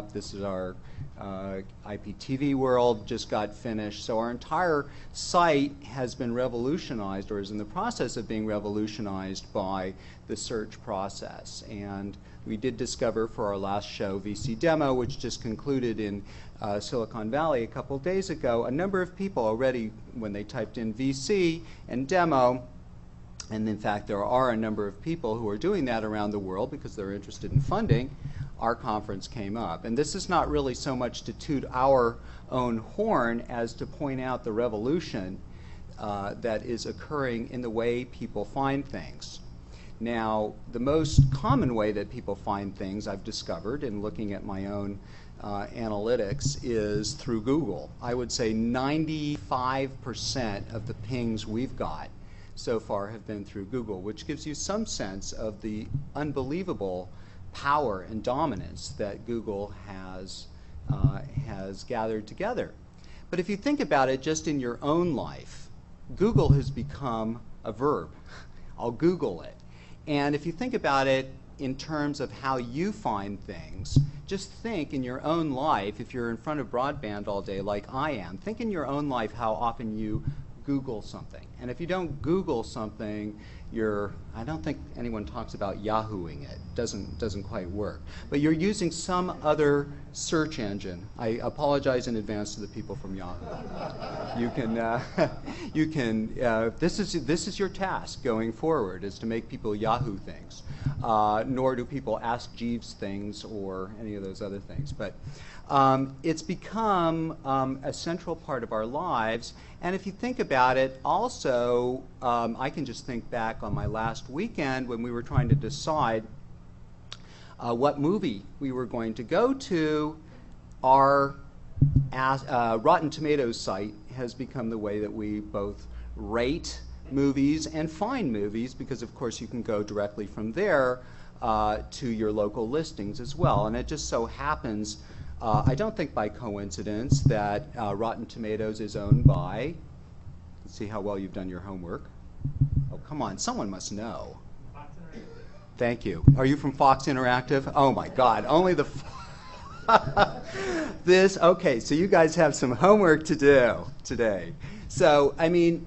up. This is our IPTV world, just got finished. So our entire site has been revolutionized, or is in the process of being revolutionized by the search process. And we did discover for our last show, VC Demo, which just concluded in Silicon Valley a couple days ago, a number of people already, when they typed in VC and Demo, and in fact there are a number of people who are doing that around the world because they're interested in funding, our conference came up. And this is not really so much to toot our own horn as to point out the revolution that is occurring in the way people find things. Now, the most common way that people find things, I've discovered in looking at my own analytics, is through Google. I would say 95% of the pings we've got so far have been through Google, which gives you some sense of the unbelievable power and dominance that Google has gathered together. But if you think about it just in your own life, Google has become a verb. I'll Google it. And if you think about it in terms of how you find things, just think in your own life, if you're in front of broadband all day like I am, think in your own life how often you Google something. And if you don't Google something, I don't think anyone talks about Yahooing it. Doesn't quite work. But you're using some other search engine. I apologize in advance to the people from Yahoo. This is your task going forward, is to make people Yahoo things. Nor do people Ask Jeeves things or any of those other things. But it's become a central part of our lives. And if you think about it, also, I can just think back on my last weekend when we were trying to decide what movie we were going to go to. Our Rotten Tomatoes site has become the way that we both rate movies and find movies, because of course you can go directly from there to your local listings as well. And it just so happens, I don't think by coincidence, that Rotten Tomatoes is owned by, let's see how well you've done your homework. Oh, come on, someone must know. Fox Interactive. Thank you. Are you from Fox Interactive? Oh my God, only the okay, so you guys have some homework to do today. So, I mean,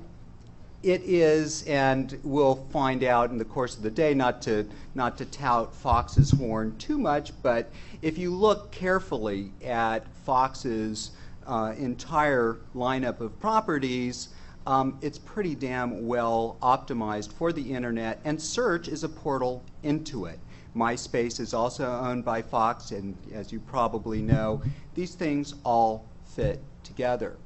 it is, and we'll find out in the course of the day, not to tout Fox's horn too much, but if you look carefully at Fox's entire lineup of properties, it's pretty damn well optimized for the internet, and search is a portal into it. MySpace is also owned by Fox, and as you probably know, these things all fit together.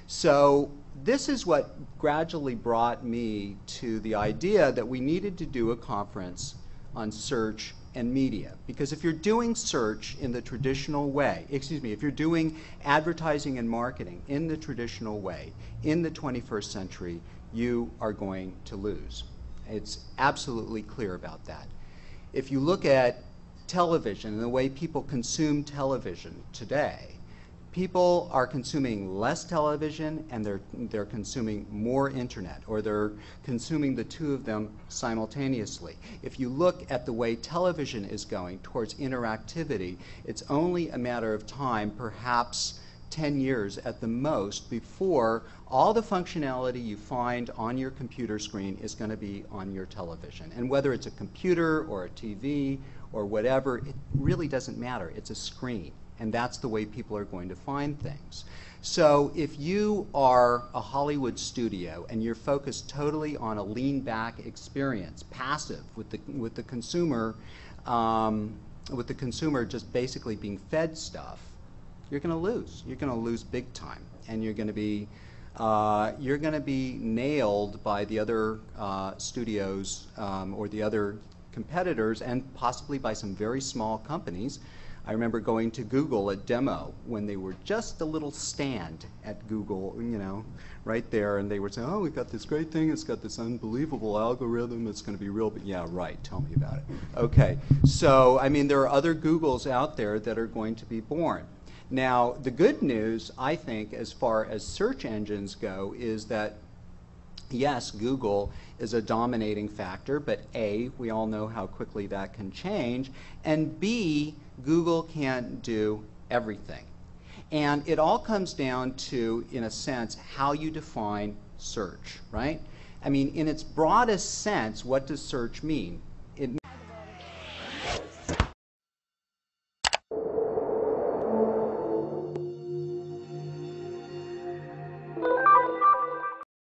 So this is what gradually brought me to the idea that we needed to do a conference on search and media. Because if you're doing search in the traditional way, if you're doing advertising and marketing in the traditional way, in the 21st century, you are going to lose. It's absolutely clear about that. If you look at television and the way people consume television today, people are consuming less television and they're consuming more internet, or they're consuming the two of them simultaneously. If you look at the way television is going towards interactivity, it's only a matter of time, perhaps 10 years at the most, before all the functionality you find on your computer screen is going to be on your television. And whether it's a computer or a TV or whatever, it really doesn't matter. It's a screen. And that's the way people are going to find things. So if you are a Hollywood studio and you're focused totally on a lean-back experience, passive, with the consumer just basically being fed stuff, you're going to lose. You're going to lose big time, and you're going to be nailed by the other studios or the other competitors, and possibly by some very small companies. I remember going to Google at Demo when they were just a little stand at Google, you know, right there, and they were saying, oh, we've got this great thing, it's got this unbelievable algorithm, it's going to be real, but yeah, right, tell me about it. Okay, so, I mean, there are other Googles out there that are going to be born. Now, the good news, I think, as far as search engines go, is that yes, Google is a dominating factor, but A, we all know how quickly that can change, and B, Google can't do everything. And it all comes down to, in a sense, how you define search, right? I mean, in its broadest sense, what does search mean?